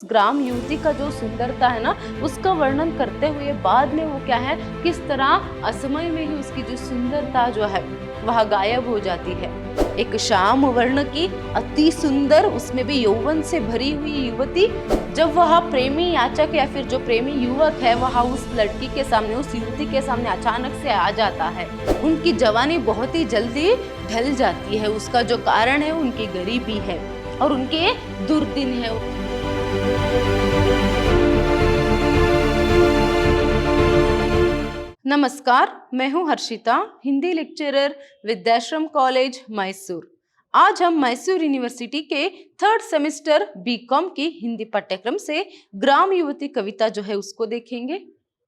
ग्राम युवती का जो सुंदरता है ना, उसका वर्णन करते हुए बाद में वो क्या है, किस तरह असमय में ही उसकी जो सुंदरता जो है वह गायब हो जाती है। एक श्याम वर्ण की अति सुंदर, उसमें भी यौवन से भरी हुई युवती, जब वह प्रेमी याचक या फिर जो प्रेमी युवक है वह उस लड़की के सामने, उस युवती के सामने अचानक से आ जाता है, उनकी जवानी बहुत ही जल्दी ढल जाती है। उसका जो कारण है उनकी गरीबी है और उनके दुर्दिन है। नमस्कार, मैं हूं हर्षिता, हिंदी लेक्चरर, विद्याश्रम कॉलेज मैसूर। आज हम मैसूर यूनिवर्सिटी के थर्ड सेमेस्टर बीकॉम की हिंदी पाठ्यक्रम से ग्राम युवती कविता जो है उसको देखेंगे।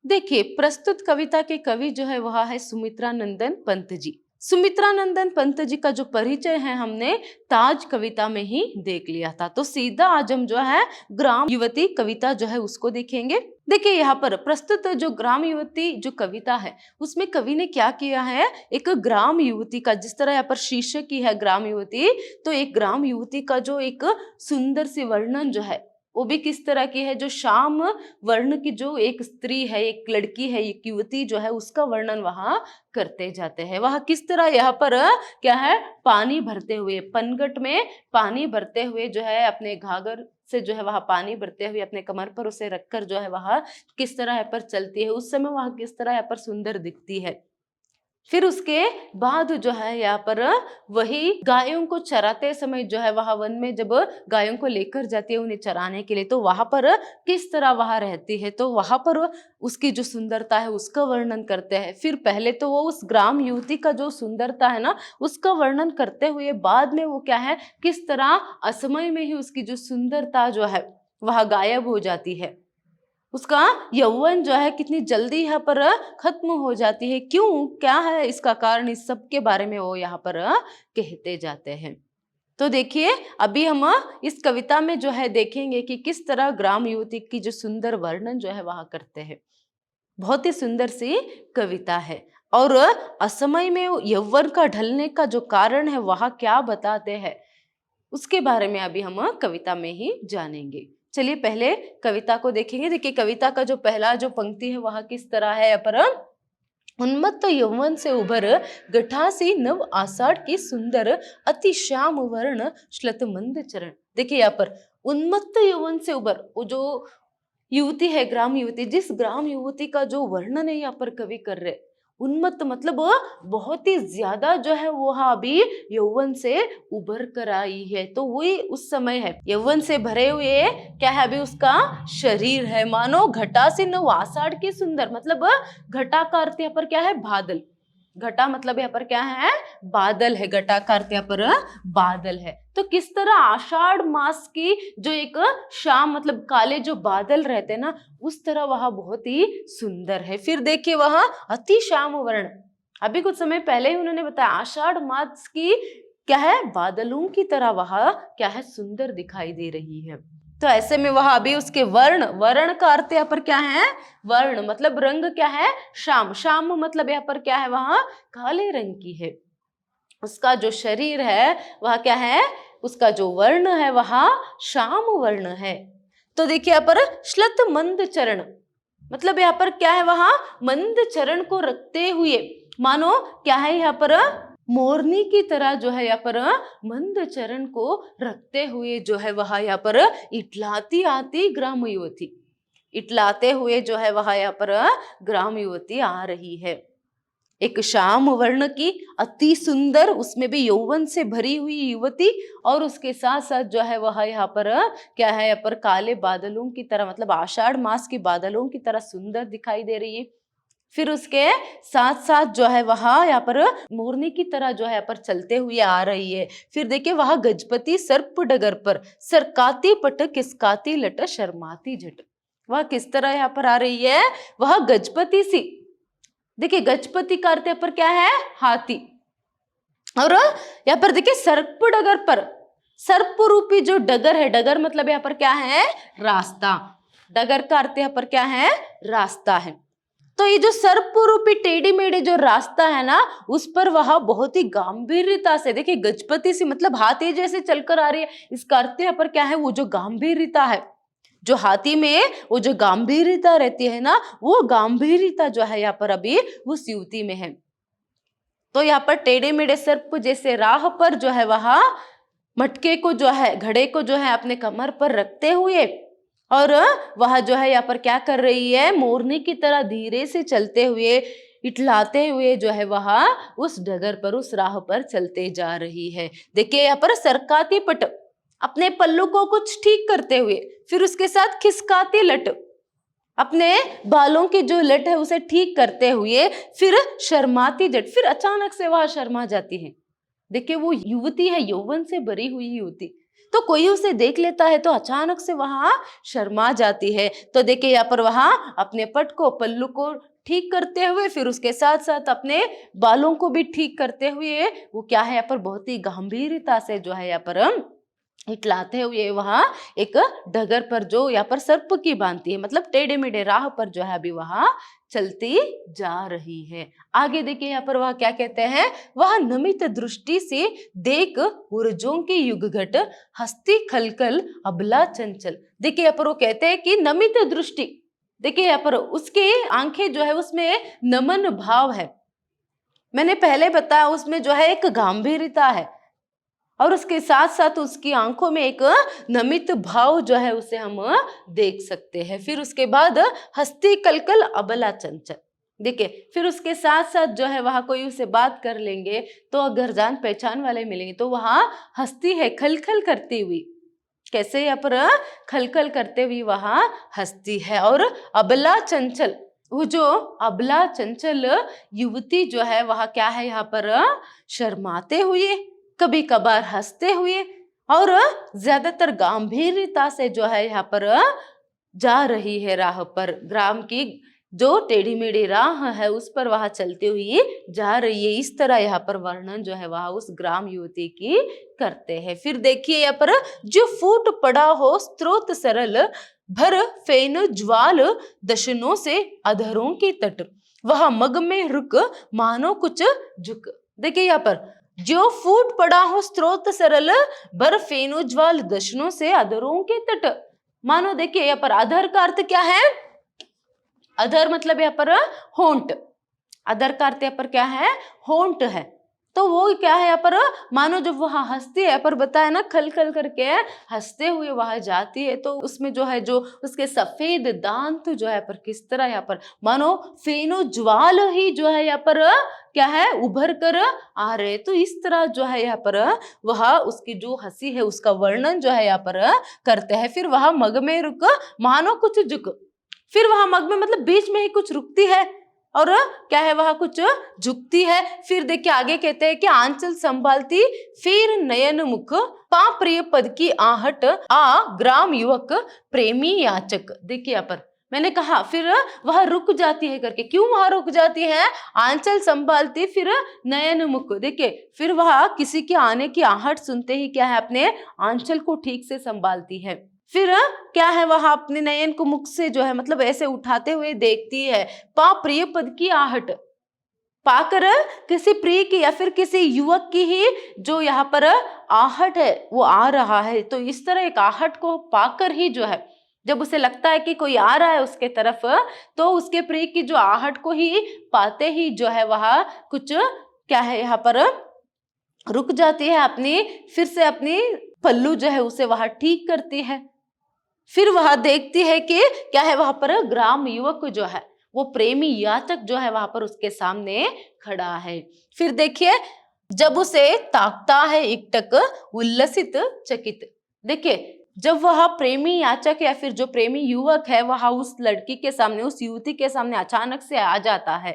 देखिए, प्रस्तुत कविता के कवि जो है वह है सुमित्रा नंदन पंत जी। सुमित्रा नंदन पंत जी का जो परिचय है हमने ताज कविता में ही देख लिया था, तो सीधा आज हम जो है ग्राम युवती कविता जो है उसको देखेंगे। देखिए, यहाँ पर प्रस्तुत जो ग्राम युवती जो कविता है उसमें कवि ने क्या किया है, एक ग्राम युवती का, जिस तरह यहाँ पर शीर्षक की है ग्राम युवती, तो एक ग्राम युवती का जो एक सुंदर सी वर्णन जो है वो भी किस तरह की है, जो श्याम वर्ण की जो एक स्त्री है, एक लड़की है, एक युवती जो है, उसका वर्णन वहां करते जाते हैं। वह किस तरह यहाँ पर क्या है, पानी भरते हुए, पनघट में पानी भरते हुए जो है, अपने घाघर से जो है वह पानी भरते हुए अपने कमर पर उसे रखकर जो है वह किस तरह यहाँ पर चलती है, उस समय वह किस तरह यहाँ पर सुंदर दिखती है। फिर उसके बाद जो है यहाँ पर वही गायों को चराते समय जो है वह वन में जब गायों को लेकर जाती है उन्हें चराने के लिए, तो वहां पर किस तरह वह रहती है, तो वहां पर उसकी जो सुंदरता है उसका वर्णन करते हैं। फिर पहले तो वो उस ग्राम युवती का जो सुंदरता है ना उसका वर्णन करते हुए बाद में वो क्या है, किस तरह असमय में ही उसकी जो सुंदरता जो है वह गायब हो जाती है, उसका यौवन जो है कितनी जल्दी यहाँ पर खत्म हो जाती है, क्यों, क्या है इसका कारण, इस सब के बारे में वो यहाँ पर कहते जाते हैं। तो देखिए, अभी हम इस कविता में जो है देखेंगे कि किस तरह ग्राम युवती की जो सुंदर वर्णन जो है वह करते हैं। बहुत ही सुंदर सी कविता है और असमय में यौवन का ढलने का जो कारण है वह क्या बताते हैं, उसके बारे में अभी हम कविता में ही जानेंगे। चलिए पहले कविता को देखेंगे। देखिए, कविता का जो पहला जो पंक्ति है वह किस तरह है, पर उन्मत्त यौवन से उभर गठासी नव आषाढ़ की सुंदर अति श्याम वर्ण श्लत मंद चरण। देखिए यहाँ पर उन्मत्त यौवन से उभर, वो जो युवती है ग्राम युवती, जिस ग्राम युवती का जो वर्णन है यहाँ पर कवि कर रहे, उन्मत्त मतलब बहुत ही ज्यादा जो है वो अभी यौवन से उभर कर आई है, तो वही उस समय है, यौवन से भरे हुए क्या है, अभी उसका शरीर है, मानो घटासीन आषाढ़ की सुंदर, मतलब घटा का अर्थ यहाँ पर क्या है, बादल। घटा मतलब यहाँ पर क्या है, बादल है, घटा का अर्थ यहाँ पर बादल है। तो किस तरह आषाढ़ मास की जो एक शाम, मतलब काले जो बादल रहते हैं ना, उस तरह वह बहुत ही सुंदर है। फिर देखिए वह अति श्याम वर्ण, अभी कुछ समय पहले ही उन्होंने बताया आषाढ़ मास की क्या है, बादलों की तरह वह क्या है, सुंदर दिखाई दे रही है। तो ऐसे में वह अभी उसके वर्ण, वर्ण का अर्थ यहाँ पर क्या है, वर्ण मतलब रंग, क्या है, श्याम, श्याम मतलब यहाँ पर क्या है, वह काले रंग की है। उसका जो शरीर है वह क्या है, उसका जो वर्ण है वह श्याम वर्ण है। तो देखिए यहाँ पर श्लत मंद चरण, मतलब यहाँ पर क्या है, वहां मंद चरण को रखते हुए, मानो क्या है यहाँ पर मोरनी की तरह जो है यहाँ पर मंद चरण को रखते हुए जो है वह यहाँ पर इटलाती आती ग्राम युवती, इटलाते हुए जो है वह यहाँ पर ग्राम युवती आ रही है। एक श्याम वर्ण की अति सुंदर, उसमें भी यौवन से भरी हुई युवती, और उसके साथ साथ जो है वह यहाँ पर क्या है, यहाँ पर काले बादलों की तरह, मतलब आषाढ़ मास के बादलों की तरह सुंदर दिखाई दे रही है। फिर उसके साथ साथ जो है वह यहाँ पर मोरनी की तरह जो है यहाँ पर चलते हुए आ रही है। फिर देखिए, वह गजपति सर्प डगर पर सरकाती पट किसकाती लट शर्माती झट, वह किस तरह यहाँ पर आ रही है, वह गजपति सी, देखिए गजपति का अर्थ पर क्या है, हाथी, और यहाँ पर देखिए सर्प डगर पर, सर्प रूपी जो डगर है, डगर मतलब यहाँ पर क्या है, रास्ता, डगर का अर्थ यहाँ पर क्या है, रास्ता है। तो ये जो सर्प रूपी टेढ़ी मेढ़ी जो रास्ता है ना, उस पर वह बहुत ही गंभीरता से, देखिए गजपति से मतलब हाथी जैसे चलकर आ रही है, इसका अर्थ यहाँ पर क्या है, वो जो गंभीरता है, जो हाथी में वो जो गांभीर्यता रहती है ना, वो गांभीर्यता जो है यहाँ पर अभी उस युवती में है। तो यहाँ पर टेढ़े मेढ़े सर्प जैसे राह पर जो है वहां मटके को जो है, घड़े को जो है अपने कमर पर रखते हुए, और वह जो है यहाँ पर क्या कर रही है, मोरनी की तरह धीरे से चलते हुए, इटलाते हुए जो है वह उस डगर पर, उस राह पर चलते जा रही है। देखिए यहाँ पर सरकाती पट, अपने पल्लू को कुछ ठीक करते हुए, फिर उसके साथ खिसकाती लट, अपने बालों की जो लट है उसे ठीक करते हुए, फिर शर्माती जट, फिर अचानक से वह शर्मा जाती है। देखिए वो युवती है, यौवन से भरी हुई युवती, तो कोई उसे देख लेता है तो अचानक से वहां शर्मा जाती है। तो देखिए यहाँ पर वहां अपने पट को, पल्लू को ठीक करते हुए, फिर उसके साथ साथ अपने बालों को भी ठीक करते हुए, वो क्या है यहाँ पर बहुत ही गंभीरता से जो है यहाँ पर इटलाते हुए वहां एक डगर पर, जो यहाँ पर सर्प की भांति है, मतलब टेढ़े मेढ़े राह पर जो है अभी वहां चलती जा रही है। आगे देखिए यहाँ पर वह क्या कहते हैं, वह नमित दृष्टि से देख उर्जों की युग घट, हस्ती खलखल अबला चंचल। देखिए यहाँ पर वो कहते हैं कि नमित दृष्टि, देखिए यहाँ पर उसके आंखें जो है उसमें नमन भाव है। मैंने पहले बताया उसमें जो है एक गंभीरता है, और उसके साथ साथ उसकी आंखों में एक नमित भाव जो है उसे हम देख सकते हैं। फिर उसके बाद हस्ती कलकल अबला चंचल, देखिए फिर उसके साथ साथ जो है वहां कोई उसे बात कर लेंगे तो अगर जान पहचान वाले मिलेंगे तो वहां हंसती है खलखल करती हुई, कैसे यहाँ पर खलखल करते हुए वहां हंसती है। और अबला चंचल, वो जो अबला चंचल युवती जो है वह क्या है यहाँ पर शर्माते हुए, कभी कभार हंसते हुए, और ज्यादातर गंभीरता से जो है यहाँ पर जा रही है राह पर। ग्राम की जो टेढ़ी मेढ़ी राह है उस पर वह चलती हुई जा रही है। इस तरह यहाँ पर वर्णन जो है वह उस ग्राम युवती की करते हैं। फिर देखिए यहाँ पर, जो फूट पड़ा हो स्रोत सरल, भर फेन ज्वाल दशनों से अधरों की तट, वह मग में रुक मानो कुछ झुक। देखिए यहाँ पर, जो फूट पड़ा हो स्रोत सरल, भर फेनोज्वाल दशनों से अधरों के तट, मानो देखिए यहाँ पर अधर का अर्थ क्या है, अधर मतलब यहाँ पर होंठ, अधर का अर्थ यहाँ पर क्या है, होंठ है। तो वो क्या है यहाँ पर, मानो जब वहां हंसती है, यहाँ पर बताया ना खल खल करके हंसते हुए वहां जाती है, तो उसमें जो है जो उसके सफेद दांत जो है पर किस तरह यहाँ पर मानो फेनो ज्वाल ही जो है यहाँ पर क्या है उभर कर आ रहे। तो इस तरह जो है यहाँ पर वह उसकी जो हंसी है उसका वर्णन जो है यहाँ पर करते हैं। फिर वह मग में रुक मानो कुछ झुक, फिर वहां मग में मतलब बीच में ही कुछ रुकती है और क्या है वहां कुछ झुकती है। फिर देखिए आगे कहते हैं कि आंचल संभालती फिर नयन मुख, पा प्रिय पद की आहट, आ ग्राम युवक प्रेमी याचक। देखिए यहाँ पर मैंने कहा फिर वह रुक जाती है करके, क्यों वहां रुक जाती है, आंचल संभालती फिर नयन मुख। देखिए फिर वह किसी के आने की आहट सुनते ही क्या है अपने आंचल को ठीक से संभालती है। फिर क्या है वह अपने नयन को मुख से जो है मतलब ऐसे उठाते हुए देखती है। पा प्रिय पद की आहट, पाकर किसी प्रिय की या फिर किसी युवक की ही जो यहाँ पर आहट है वो आ रहा है। तो इस तरह एक आहट को पाकर ही जो है जब उसे लगता है कि कोई आ रहा है उसके तरफ, तो उसके प्रिय की जो आहट को ही पाते ही जो है वह कुछ क्या है यहाँ पर रुक जाती है, अपनी फिर से अपनी पल्लू जो है उसे वह ठीक करती है। फिर वह देखती है कि क्या है वहां पर ग्राम युवक जो है वो प्रेमी याचक जो है वहां पर उसके सामने खड़ा है। फिर देखिए जब उसे ताकता है एकटक उल्लसित चकित, देखिए जब वह प्रेमी याचक या फिर जो प्रेमी युवक है वह उस लड़की के सामने, उस युवती के सामने अचानक से आ जाता है,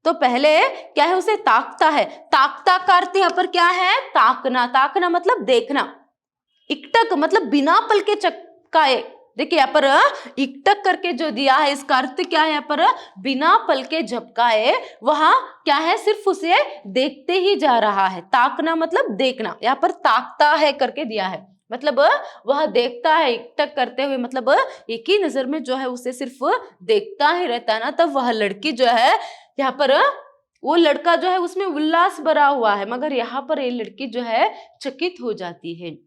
तो पहले क्या है उसे ताकता है। ताकता का अर्थ यहाँ पर क्या है, ताकना, ताकना मतलब देखना, इकटक मतलब बिना पल के चक्काए। देखिए यहाँ पर इकटक करके जो दिया है इसका अर्थ क्या है, यहाँ पर बिना पल के झपकाए वहां क्या है सिर्फ उसे देखते ही जा रहा है। ताकना मतलब देखना, यहाँ पर ताकता है करके दिया है, मतलब वह देखता है इकटक करते हुए, मतलब एक ही नजर में जो है उसे सिर्फ देखता ही रहता है ना। तब वह लड़की जो है यहाँ पर, वो लड़का जो है उसमें उल्लास भरा हुआ है, मगर यहाँ पर ये लड़की जो है चकित हो जाती है।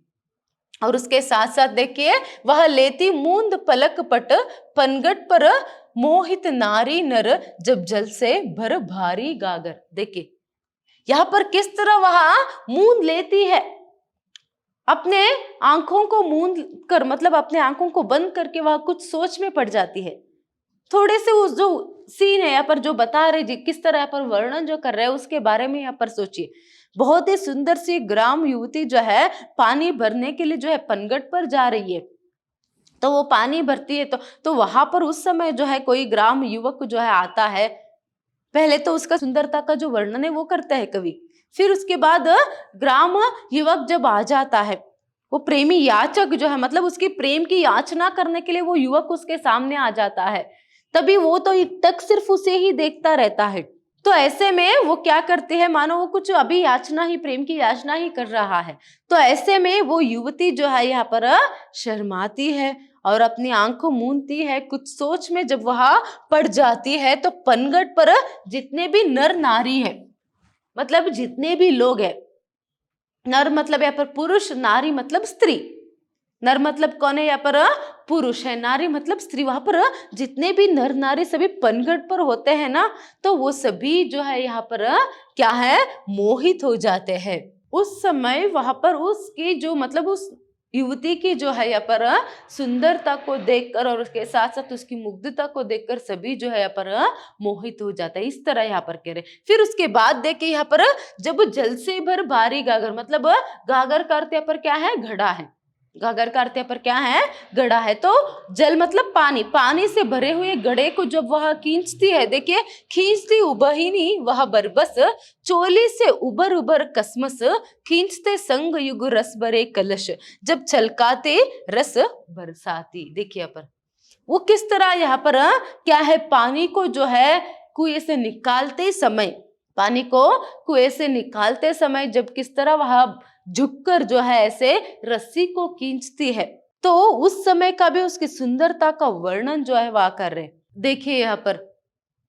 और उसके साथ साथ देखिए, वह लेती मूंद पलक पट, पनगट पर मोहित नारी नर, जब जल से भर भारी गागर। देखिए यहाँ पर किस तरह वह मूंद लेती है, अपने आंखों को मूंद कर, मतलब अपने आंखों को बंद करके वह कुछ सोच में पड़ जाती है। थोड़े से उस जो सीन है यहाँ पर जो बता रहे जी, किस तरह यहाँ पर वर्णन जो कर रहे हैं उसके बारे में यहाँ पर सोचिए। बहुत ही सुंदर सी ग्राम युवती जो है पानी भरने के लिए जो है पनगट पर जा रही है। तो वो पानी भरती है तो वहां पर उस समय जो है कोई ग्राम युवक जो है आता है। पहले तो उसका सुंदरता का जो वर्णन है वो करता है कवि, फिर उसके बाद ग्राम युवक जब आ जाता है, वो प्रेमी याचक जो है, मतलब उसकी प्रेम की याचना करने के लिए वो युवक उसके सामने आ जाता है। तभी वो तो तक सिर्फ उसे ही देखता रहता है। तो ऐसे में वो क्या करती है, मानो वो कुछ अभी याचना ही, प्रेम की याचना ही कर रहा है। तो ऐसे में वो युवती जो है यहाँ पर शर्माती है और अपनी आंख को मूंदती है। कुछ सोच में जब वह पड़ जाती है तो पनगट पर जितने भी नर नारी है, मतलब जितने भी लोग हैं, नर मतलब यहाँ पर पुरुष, नारी मतलब स्त्री। नर मतलब कौन है यहाँ पर, पुरुष है, नारी मतलब स्त्री। वहां पर जितने भी नर नारी सभी पनघट पर होते हैं ना, तो वो सभी जो है यहाँ पर क्या है, मोहित हो जाते हैं। उस समय वहां पर उसकी जो, मतलब उस युवती की जो है यहाँ पर सुंदरता को देखकर और उसके साथ साथ उसकी मुग्धता को देखकर सभी जो है यहाँ पर मोहित हो जाता है। इस तरह यहाँ पर कह रहे। फिर उसके बाद देखिए यहाँ पर, जब जल से भर भारी गागर, मतलब गागर का अर्थ यहाँ पर क्या है, घड़ा है। गागर का अर्थ यहाँ पर क्या है, घड़ा है। तो जल मतलब पानी, पानी से भरे हुए घड़े को जब वह खींचती है, देखिए खींचती उबहिनी वह बरबस, चोली से उबर उबर कसमस, खींचते संग युग रस भरे कलश, जब छलकाते रस बरसाती। देखिए यहाँ पर वो किस तरह यहाँ पर क्या है, पानी को जो है कुएं से निकालते समय, पानी को कुएं से निकालते समय जब किस तरह वह झुककर जो है ऐसे रस्सी को खींचती है, तो उस समय का भी उसकी सुंदरता का वर्णन जो है वह कर रहे। देखिए यहाँ पर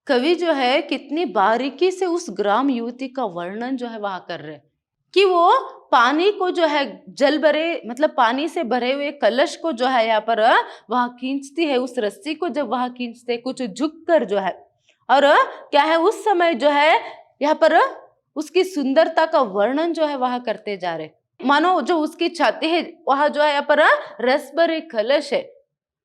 कवि जो है कितनी बारीकी से उस ग्राम युवती का वर्णन जो है वह कर रहे कि वो पानी को जो है जल भरे, मतलब पानी से भरे हुए कलश को जो है यहाँ पर वह खींचती है। उस रस्सी को जब वह खींचते कुछ झुक कर जो है, और क्या है उस समय जो है यहाँ पर उसकी सुंदरता का वर्णन जो है वह करते जा रहे। मानो जो उसकी छाती है वह जो है यहाँ पर रस भरे कलश है।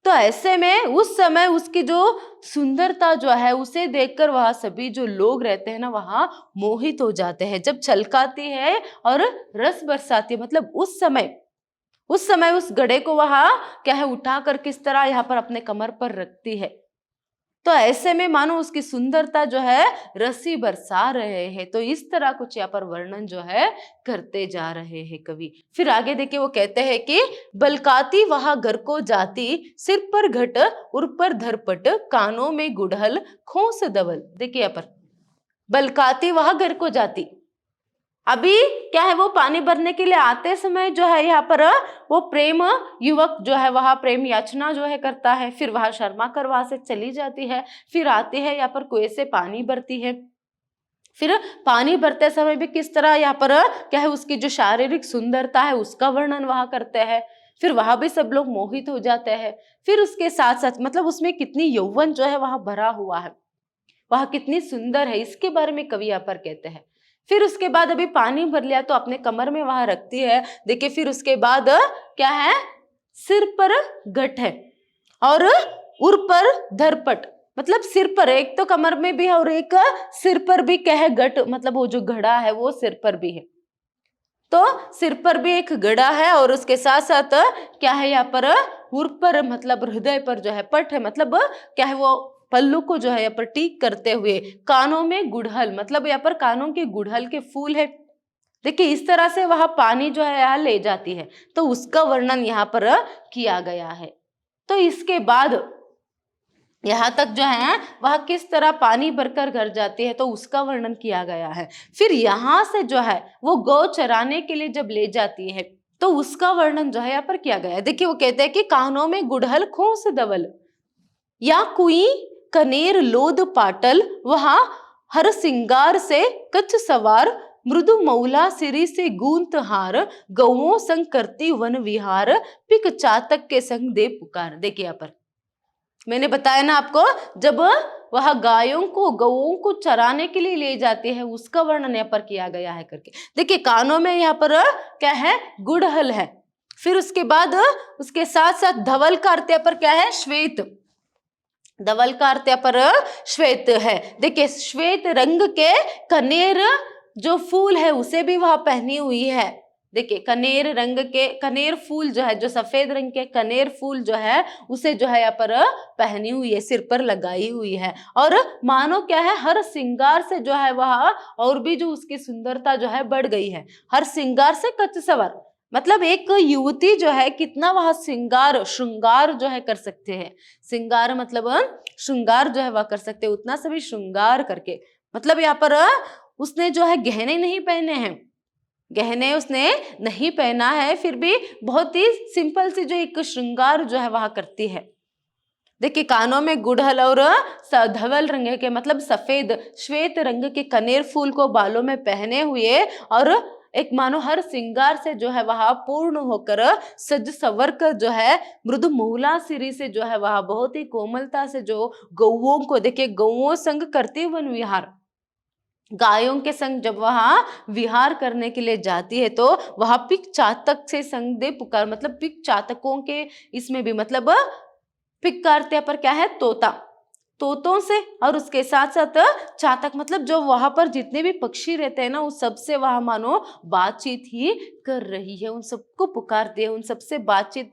तो ऐसे में उस समय उसकी जो सुंदरता जो है उसे देखकर वहां सभी जो लोग रहते हैं ना, वहां मोहित हो जाते हैं। जब छलकाती है और रस बरसाती है, मतलब उस समय उस घड़े को वहां क्या है उठाकर किस तरह यहाँ पर अपने कमर पर रखती है। तो ऐसे में मानो उसकी सुंदरता जो है रसी बरसा रहे हैं। तो इस तरह कुछ यहाँ पर वर्णन जो है करते जा रहे हैं कवि। फिर आगे देखिए वो कहते हैं कि बलकाती वहां घर को जाती, सिर पर घट उर पर धरपट, कानों में गुड़हल खोस धवल। देखिए यहाँ पर बलकाती वहां घर को जाती, अभी क्या है वो पानी भरने के लिए आते समय जो है यहाँ पर वो प्रेम युवक जो है वह प्रेम याचना जो है करता है। फिर वह शर्मा कर वहां से चली जाती है। फिर आती है यहाँ पर कुएं से पानी भरती है। फिर पानी भरते समय भी किस तरह यहाँ पर क्या है उसकी जो शारीरिक सुंदरता है उसका वर्णन वहां करते हैं। फिर वहां भी सब लोग मोहित हो जाते हैं। फिर उसके साथ साथ मतलब उसमें कितनी यौवन जो है वहां भरा हुआ है, वह कितनी सुंदर है, इसके बारे में कवि यहाँ पर कहते हैं। फिर उसके बाद अभी पानी भर लिया तो अपने कमर में वहां रखती है। देखिए फिर उसके बाद क्या है, सिर पर घट है और उर पर धरपट, मतलब सिर पर, एक तो कमर में भी है और एक सिर पर भी क्या है घट, मतलब वो जो घड़ा है वो सिर पर भी है। तो सिर पर भी एक घड़ा है और उसके साथ साथ क्या है यहाँ पर उर पर, मतलब हृदय पर जो है पट है, मतलब क्या है वो पल्लू को जो है यहाँ पर टीक करते हुए, कानों में गुड़हल, मतलब यहाँ पर कानों के गुड़हल के फूल है। देखिए इस तरह से वह पानी जो है यहाँ ले जाती है, तो उसका वर्णन यहाँ पर किया गया है। तो इसके बाद यहाँ तक जो है वह किस तरह पानी भरकर घर जाती है तो उसका वर्णन किया गया है। फिर यहाँ से जो है वो गौ चराने के लिए जब ले जाती है तो उसका वर्णन जो है यहाँ पर किया गया है। देखिए वो कहते हैं कि कानों में गुड़हल खोस धवल, या कुई कनेर लोद पाटल, वहां हर सिंगार से कच्छ सवार, मृदु मौला सिरी से गूंथ हार, गौओं संग करती वन विहार, पिक चातक के संग दे पुकार। देखिए यहाँ पर मैंने बताया ना आपको, जब वह गायों को गौओं को चराने के लिए ले जाती है उसका वर्णन यहाँ पर किया गया है करके। देखिए कानों में यहाँ पर क्या है, गुड़हल है, फिर उसके बाद उसके साथ साथ धवल का अर्थ यहाँ पर क्या है, श्वेत, धवल का अर्थ यहाँ पर श्वेत है। देखिए श्वेत रंग के कनेर जो फूल है उसे भी वह पहनी हुई है। देखिए कनेर रंग के, कनेर फूल जो है, जो सफेद रंग के कनेर फूल जो है उसे जो है यहाँ पर पहनी हुई है, सिर पर लगाई हुई है। और मानो क्या है, हर श्रृंगार से जो है वह और भी जो उसकी सुंदरता जो है बढ़ गई है। हर श्रृंगार से कच्च सवर, मतलब एक युवती जो है कितना वह श्रृंगार जो है कर सकते हैं। श्रृंगार मतलब श्रृंगार जो है वह कर सकते हैं, उतना सभी श्रृंगार करके, मतलब यहाँ पर उसने जो है गहने नहीं पहने हैं, गहने उसने नहीं पहना है, फिर भी बहुत ही सिंपल सी जो एक श्रृंगार जो है वह करती है। देखिए कानों में गुड़हल और धवल रंग के मतलब सफेद श्वेत रंग के कनेर फूल को बालों में पहने हुए, और एक मानो हर श्रृंगार से जो है वह पूर्ण होकर सज सवर कर जो है मृदु मूला सिरी से जो है वह बहुत ही कोमलता से जो गौओं को, देखिए गौओं संग करती वन विहार, गायों के संग जब वहां विहार करने के लिए जाती है तो वहां पिक चातक से संग दे पुकार, मतलब पिक चातकों के इसमें भी मतलब पिक का अर्थ यहाँ पर क्या है, तोता, तोतों से, और उसके साथ साथ चातक मतलब जो वहां पर जितने भी पक्षी रहते हैं ना उस सबसे वहां मानो बातचीत ही कर रही है, उन सबको पुकारती है, उन सबसे बातचीत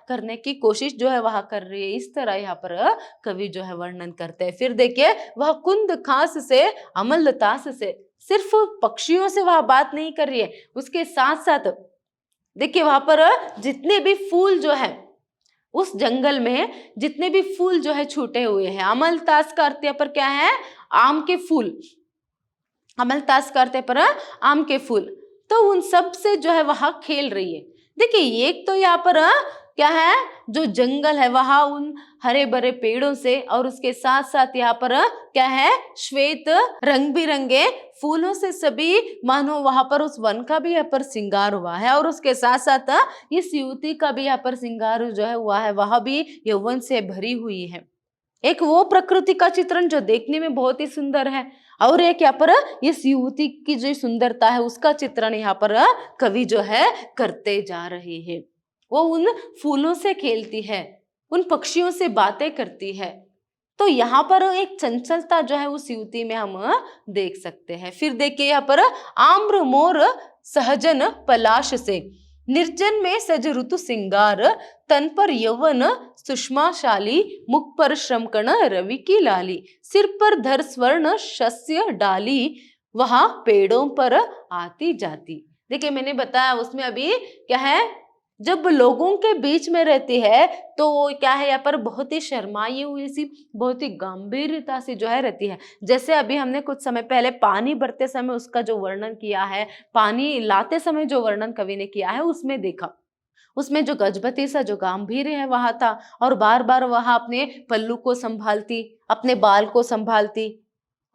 करने की कोशिश जो है वहां कर रही है। इस तरह यहाँ पर कवि जो है वर्णन करते हैं। फिर देखिए वह कुंद खास से अमल लतास से, सिर्फ पक्षियों से वह बात नहीं कर रही है, उसके साथ साथ देखिए वहां पर जितने भी फूल जो है उस जंगल में जितने भी फूल जो है छूटे हुए हैं, अमलतास का अर्थ यहाँ पर क्या है, आम के फूल, अमलतास का अर्थ यहाँ पर आम के फूल, तो उन सब से जो है वहां खेल रही है। देखिए एक तो यहाँ पर क्या है, जो जंगल है वहां उन हरे भरे पेड़ों से, और उसके साथ साथ यहाँ पर क्या है, श्वेत रंग बिरंगे फूलों से सभी मानो वहां पर उस वन का भी यहाँ पर श्रृंगार हुआ है, और उसके साथ साथ इस युवती का भी यहाँ पर श्रृंगार जो है हुआ है, वह भी यौवन से भरी हुई है। एक वो प्रकृति का चित्रण जो देखने में बहुत ही सुंदर है, और एक यहाँ पर इस युवती की जो सुंदरता है उसका चित्रण यहाँ पर कवि जो है करते जा रहे हैं। वो उन फूलों से खेलती है, उन पक्षियों से बातें करती है, तो यहाँ पर एक चंचलता जो है उस युवती में हम देख सकते हैं। फिर देखिए यहाँ पर आम्र मोर सहजन पलाश से, निर्जन में सज ऋतु सिंगार, तन पर यौवन सुषमाशाली, मुख पर श्रमकण रवि की लाली, सिर पर धर स्वर्ण शस्य डाली, वहां पेड़ों पर आती जाती। देखिए मैंने बताया उसमें अभी क्या है, जब लोगों के बीच में रहती है तो क्या है यहाँ पर बहुत ही शर्माई हुई सी, बहुत ही गंभीरता से जो है रहती है। जैसे अभी हमने कुछ समय पहले पानी भरते समय उसका जो वर्णन किया है, पानी लाते समय जो वर्णन कवि ने किया है उसमें देखा, उसमें जो गजबती सा जो गंभीर है वहां था, और बार बार वहां अपने पल्लू को संभालती, अपने बाल को संभालती,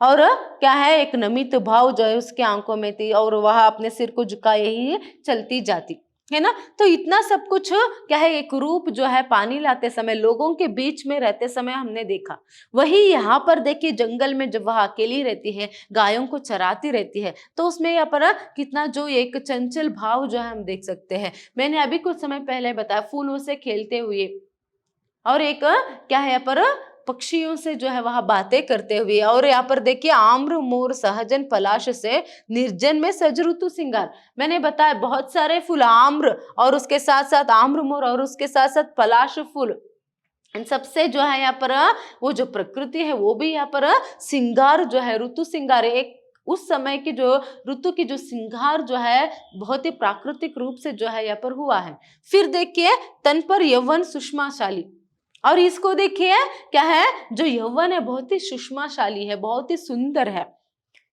और क्या है एक नमित भाव जो है उसके आंखों में थी, और वह अपने सिर को झुकाए ही चलती जाती है ना। तो इतना सब कुछ क्या है, एक रूप जो है पानी लाते समय लोगों के बीच में रहते समय हमने देखा। वही यहाँ पर देखिए जंगल में जब वह अकेली रहती है, गायों को चराती रहती है, तो उसमें यहाँ पर कितना जो एक चंचल भाव जो है हम देख सकते हैं। मैंने अभी कुछ समय पहले बताया फूलों से खेलते हुए, और एक क्या है यहाँ पर पक्षियों से जो है वहां बातें करते हुए, और यहाँ पर देखिए आम्र मोर सहजन पलाश से, निर्जन में सज ऋतु सिंगार। मैंने बताया बहुत सारे फूल, आम्र और उसके साथ साथ आम्र मोर और उसके साथ साथ पलाश फूल, इन सबसे जो है यहाँ पर वो जो प्रकृति है वो भी यहाँ पर सिंगार जो है, ऋतु सिंगार, एक उस समय की जो ऋतु की जो सिंगार जो है बहुत ही प्राकृतिक रूप से जो है यहाँ पर हुआ है। फिर देखिए तन पर यौवन सुषमाशाली, और इसको देखिए क्या है, जो यौवन है बहुत ही सुषमाशाली है, बहुत ही सुंदर है,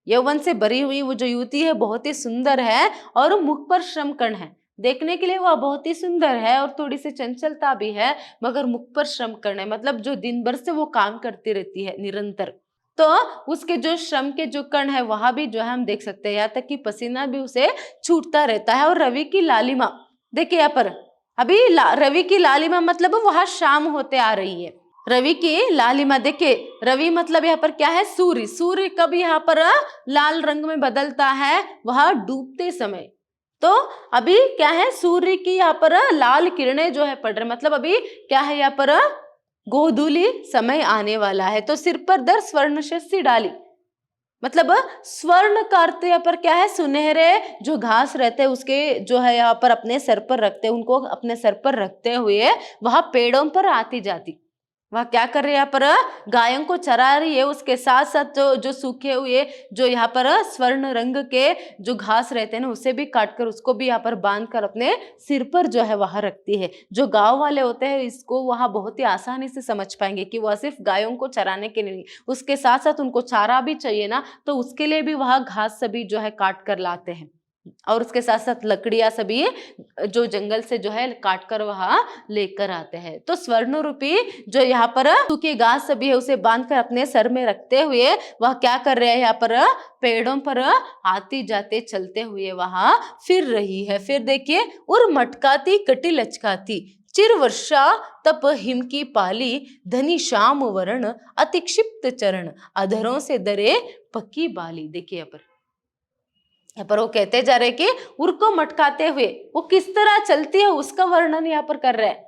यौवन से भरी हुई वो जो युवती है बहुत ही सुंदर है, और मुख पर श्रमकण है, देखने के लिए वह बहुत ही सुंदर है और थोड़ी सी चंचलता भी है, मगर मुख पर श्रमकण है, मतलब जो दिन भर से वो काम करती रहती है निरंतर, तो उसके जो श्रम के जो कण है वहां भी जो है हम देख सकते हैं, यहाँ तक कि पसीना भी उसे छूटता रहता है। और रवि की लालिमा, देखिए यहाँ पर अभी रवि की लालिमा मतलब वहां शाम होते आ रही है। रवि की लालिमा, देखिए रवि मतलब यहाँ पर क्या है, सूर्य। सूर्य कब यहाँ पर लाल रंग में बदलता है, वह डूबते समय। तो अभी क्या है, सूर्य की यहाँ पर लाल किरणें जो है पड़ रहे, मतलब अभी क्या है यहाँ पर गोधूली समय आने वाला है। तो सिर पर दर स्वर्ण शस्सी डाली, मतलब स्वर्ण का अर्थ यहाँ पर क्या है, सुनहरे जो घास रहते हैं उसके जो है यहाँ पर अपने सर पर रखते हैं, उनको अपने सर पर रखते हुए वह पेड़ों पर आती जाती, वह क्या कर रही है, यहाँ पर गायों को चरा रही है। उसके साथ साथ जो सूखे हुए जो यहाँ पर स्वर्ण रंग के जो घास रहते हैं ना, उसे भी काट कर उसको भी यहाँ पर बांध कर अपने सिर पर जो है वहां रखती है। जो गांव वाले होते हैं इसको वहां बहुत ही आसानी से समझ पाएंगे कि वह सिर्फ गायों को चराने के लिए नहीं, उसके साथ साथ उनको चारा भी चाहिए ना, तो उसके लिए भी वह घास सभी जो है काट कर लाते हैं। और उसके साथ साथ लकड़ियां सभी जो जंगल से जो है काट कर वहां लेकर आते हैं। तो स्वर्ण रूपी जो यहाँ पर सूखी घास सभी है उसे बांध कर अपने सर में रखते हुए वह क्या कर रहे हैं, यहाँ पर पेड़ों पर आती जाते चलते हुए वहां फिर रही है। फिर देखिए, उर मटकाती कटी लचकाती, चिर वर्षा तप हिम की पाली, धनी श्याम वर्ण अतिक्षिप्त चरण, अधरों से दरे पक्की बाली। देखिए यहाँ पर वो कहते जा रहे कि उर को मटकाते हुए वो किस तरह चलती है उसका वर्णन यहाँ पर कर रहे हैं।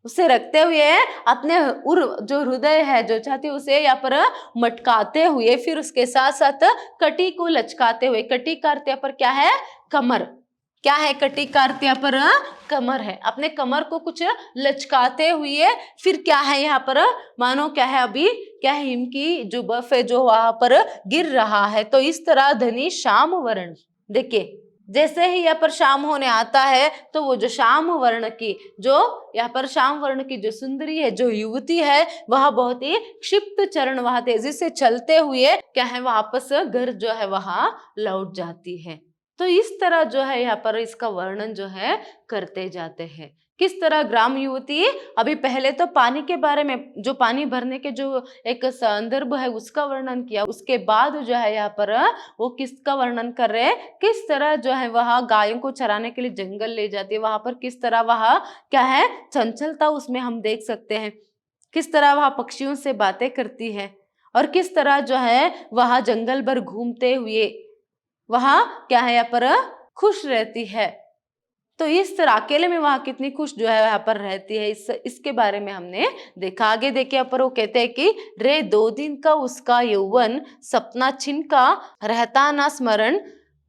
उसे रखते हुए अपने उर जो हृदय है जो चाहती है उसे यहाँ पर मटकाते हुए, फिर उसके साथ साथ कटी को लचकाते हुए। कटी का अर्थ यहाँ पर क्या है, कमर। क्या है कटी का अर्थ यहाँ पर कमर है। अपने कमर को कुछ लचकाते हुए फिर क्या है यहाँ पर, मानो क्या है अभी क्या है, हिम की जो बर्फ है जो वहां पर गिर रहा है। तो इस तरह धनी श्याम वर्ण, देखिए जैसे ही यहाँ पर शाम होने आता है तो वो जो श्याम वर्ण की जो यहाँ पर श्याम वर्ण की जो सुंदरी है, जो युवती है, वह बहुत ही क्षिप्त चरण वहां तेजी से चलते हुए क्या है वापस घर जो है वहां लौट जाती है। तो इस तरह जो है यहाँ पर इसका वर्णन जो है करते जाते हैं। किस तरह ग्राम युवती, अभी पहले तो पानी के बारे में, जो पानी भरने के जो एक संदर्भ है उसका वर्णन किया, उसके बाद जो है यहाँ पर वो किसका वर्णन कर रहे हैं, किस तरह जो है वह गायों को चराने के लिए जंगल ले जाती है, वहां पर किस तरह वह क्या है चंचलता उसमें हम देख सकते हैं, किस तरह वह पक्षियों से बातें करती है और किस तरह जो है वह जंगल भर घूमते हुए वहां क्या है यहाँ पर खुश रहती है। तो इस तरह अकेले में वहां कितनी खुश जो है यहाँ पर रहती है, इसके बारे में हमने देखा। आगे देखिए यहाँ पर वो कहते हैं कि रे 2 दिन का उसका यौवन, सपना छिन का रहता ना स्मरण,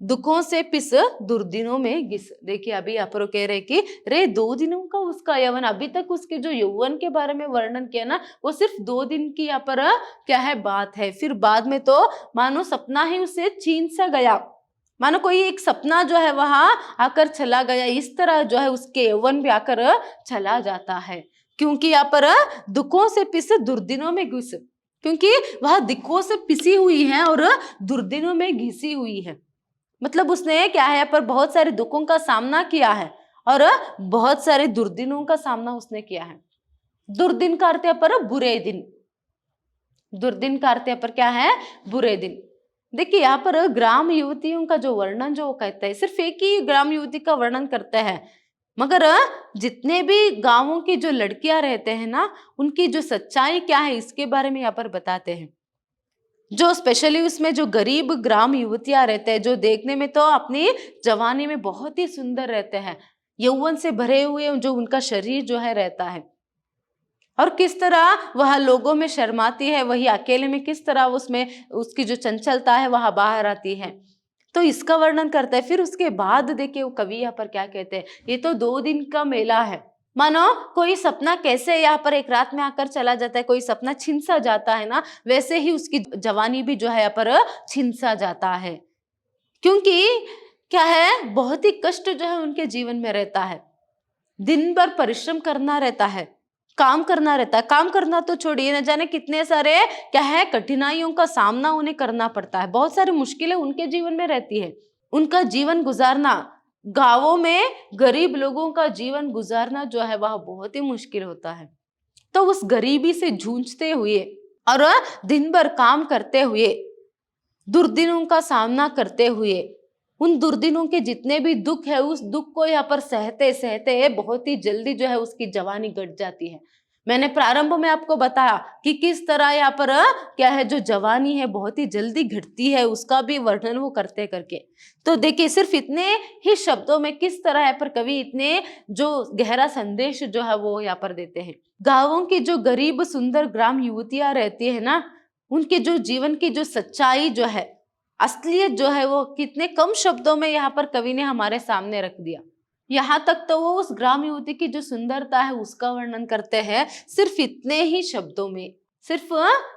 दुखों से पिस दुर्दिनों में घिस। देखिए अभी यहाँ पर वो कह रहे कि रे 2 दिनों का उसका यौवन, अभी तक उसके जो यौवन के बारे में वर्णन किया ना वो सिर्फ 2 दिन की यहाँ पर क्या है बात है। फिर बाद में तो मानो सपना ही उसे छीन सा गया, मानो कोई एक सपना जो है वहां आकर चला गया, इस तरह जो है उसके यौवन भी आकर चला जाता है। क्योंकि यहाँ पर दुखों से पिस दुर्दिनों में घुस, क्योंकि वह दुखों से पिसी हुई है और दुर्दिनों में घिसी हुई है। मतलब उसने क्या है यहाँ पर बहुत सारे दुखों का सामना किया है और बहुत सारे दुर्दिनों का सामना उसने किया है। दुर्दिन का अर्थ यहाँ पर बुरे दिन, दुर्दिन का अर्थ यहाँ पर क्या है, बुरे दिन। देखिए यहाँ पर ग्राम युवतियों का जो वर्णन जो वो कहता है, सिर्फ एक ही ग्राम युवती का वर्णन करता है, मगर जितने भी गांवों की जो लड़कियां रहते हैं ना उनकी जो सच्चाई क्या है इसके बारे में यहाँ पर बताते हैं। जो स्पेशली उसमें जो गरीब ग्राम युवतियां रहते हैं, जो देखने में तो अपनी जवानी में बहुत ही सुंदर रहते हैं, यौवन से भरे हुए जो उनका शरीर जो है रहता है, और किस तरह वह लोगों में शर्माती है, वही अकेले में किस तरह उसमें उसकी जो चंचलता है वह बाहर आती है, तो इसका वर्णन करता है। फिर उसके बाद देखिए वो कवि यहाँ पर क्या कहते हैं, ये तो 2 दिन का मेला है। मानो कोई सपना कैसे यहाँ पर एक रात में आकर चला जाता है, कोई सपना छिन सा जाता है ना, वैसे ही उसकी जवानी भी जो है यहाँ पर छिन सा जाता है। क्योंकि क्या है बहुत ही कष्ट जो है उनके जीवन में रहता है, दिन भर परिश्रम करना रहता है, काम करना रहता है, काम करना तो छोड़िए, न जाने कितने सारे क्या है कठिनाइयों का सामना उन्हें करना पड़ता है, बहुत सारी मुश्किलें उनके जीवन में रहती है। उनका जीवन गुजारना, गांवों में गरीब लोगों का जीवन गुजारना जो है वह बहुत ही मुश्किल होता है। तो उस गरीबी से जूझते हुए और दिन भर काम करते हुए, दुर्दिनों का सामना करते हुए, उन दुर्दिनों के जितने भी दुख है, उस दुख को यहाँ पर सहते सहते बहुत ही जल्दी जो है उसकी जवानी घट जाती है। मैंने प्रारंभ में आपको बताया कि किस तरह यहाँ पर क्या है, जो जवानी है बहुत ही जल्दी घटती है, उसका भी वर्णन वो करते करके। तो देखिए सिर्फ इतने ही शब्दों में किस तरह यहाँ पर कवि इतने जो गहरा संदेश जो है वो यहाँ पर देते हैं। गांवों की जो गरीब सुंदर ग्राम युवतियां रहती है ना, उनके जो जीवन की जो सच्चाई जो है, असलियत जो है, वो कितने कम शब्दों में यहाँ पर कवि ने हमारे सामने रख दिया। यहाँ तक तो वो उस ग्राम युवती की जो सुंदरता है उसका वर्णन करते हैं सिर्फ इतने ही शब्दों में, सिर्फ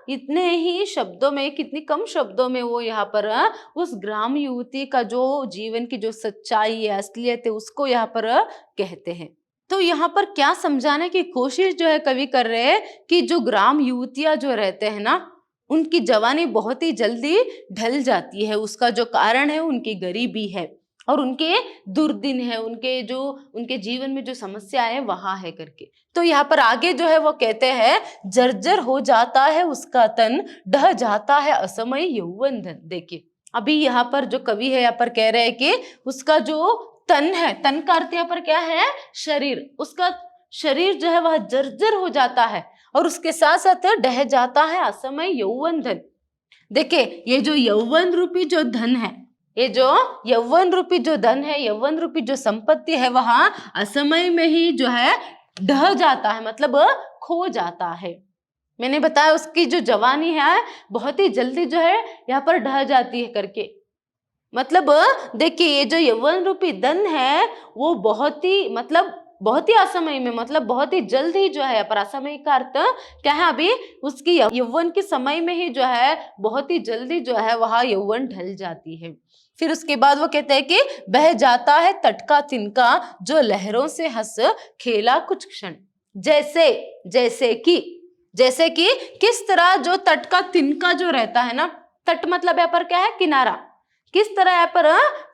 इतने ही शब्दों में, कितनी कम शब्दों में वो यहाँ पर उस ग्राम युवती का जो जीवन की जो सच्चाई है, असलियत है, उसको यहाँ पर कहते हैं। तो यहाँ पर क्या समझाने की कोशिश जो है कवि कर रहे हैं कि जो ग्राम युवतियां जो रहते हैं ना, उनकी जवानी बहुत ही जल्दी ढल जाती है। उसका जो कारण है उनकी गरीबी है और उनके दुर्दिन है, उनके जीवन में जो समस्या है वहां है करके। तो यहाँ पर आगे जो है वो कहते हैं, जर्जर हो जाता है उसका तन, ढह जाता है असमय यौवन धन। देखिए अभी यहाँ पर जो कवि है यहाँ पर कह रहे हैं कि उसका जो तन है, तन का अर्थ यहाँ पर क्या है, शरीर, उसका शरीर जो है वह जर्जर हो जाता है और उसके साथ साथ ढह जाता है असमय यौवन धन। देखिए ये जो यौवन रूपी जो धन है, ये जो यौवन रूपी जो धन है, यौवन रूपी जो संपत्ति है, वहां असमय में ही जो है ढह जाता है, मतलब खो जाता है। मैंने बताया उसकी जो जवानी है बहुत ही जल्दी जो है यहाँ पर ढह जाती है करके। मतलब देखिए ये जो यौवन रूपी धन है वो बहुत ही असमय में, मतलब बहुत ही जल्द ही जो है, पर असमय का अर्थ क्या है, अभी उसकी यौवन के समय में ही जो है बहुत ही जल्दी जो है वहां यौवन ढल जाती है। फिर उसके बाद वो कहते हैं कि बह जाता है तटका तिनका, जो लहरों से हंस खेला कुछ क्षण। जैसे कि किस तरह जो तट का तिनका जो रहता है ना, तट मतलब यहाँ पर क्या है, किनारा। किस तरह यहाँ पर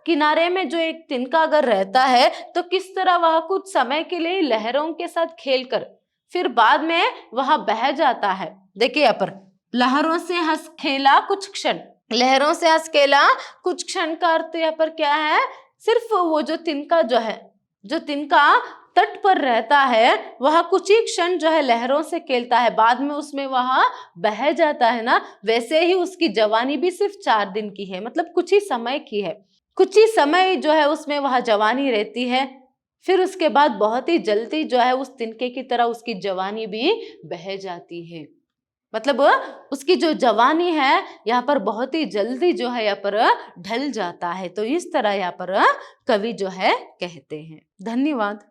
किनारे में जो एक तिनका अगर रहता है तो किस तरह वह कुछ समय के लिए लहरों के साथ खेलकर फिर बाद में वह बह जाता है। देखिए यहाँ पर लहरों से हंस खेला कुछ क्षण, लहरों से हंस खेला कुछ क्षण का अर्थ यहाँ पर क्या है, सिर्फ वो जो तिनका जो है, जो तिनका तट पर रहता है वह कुछ ही क्षण जो है लहरों से खेलता है, बाद में उसमें वह बह जाता है ना। वैसे ही उसकी जवानी भी सिर्फ 4 दिन की है, मतलब कुछ ही समय की है, कुछ ही समय जो है उसमें वह जवानी रहती है। फिर उसके बाद बहुत ही जल्दी जो है उस तिनके की तरह उसकी जवानी भी बह जाती है। मतलब उसकी जो जवानी है यहाँ पर बहुत ही जल्दी जो है यहाँ पर ढल जाता है। तो इस तरह यहाँ पर कवि जो है कहते हैं। धन्यवाद।